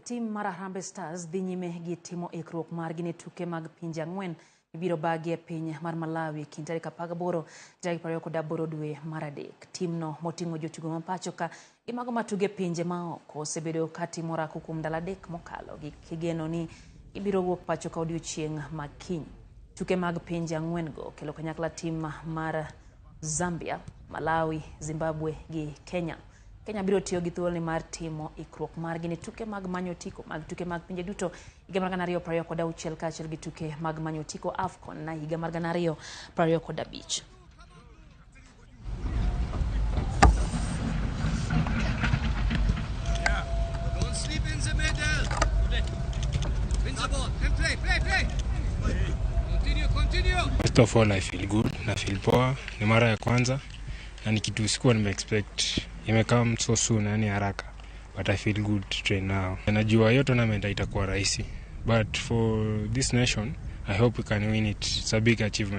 Tim mar Harambee Stars dhi nyime gi timo ikruok margi ne tuke mag pinje 4 ibiro bagi e piny mar Malawi kind tarik 18 tarik 28 dwe mar adek. Timno moting'o jotugo ma pacho ka gi mago matuge pinje maoko osebedo ka timo orako kuom ndalo 3 mokalo gi kigeno ni ibiro wuok pacho ka odiechieng' makiny. Tuke mag pinje 4 go kelo kanyakla tim mar Zambia, Malawi, Zimbabwe gi Kenya. Kenya biro tiyo gi thuoloni mar timo ikruok margi ne tuke mag manyo otiko mag tuke mag pinje duto higa mar 2026 kaachiel gi tuke mag manyo otiko AFCON na higa mar 2025. Don't sleep in the middle. Win the ball and play. Continue. First of all, I feel good, I feel poa. Ni mara ya kwanza na ni kitu sikuwa nime-expect. Imekam so soon yani haraka. But I feel good to train now. Najua hiyo tournament itakuwa rahisi. But for this nation, I hope we can win it. It's a big achievement.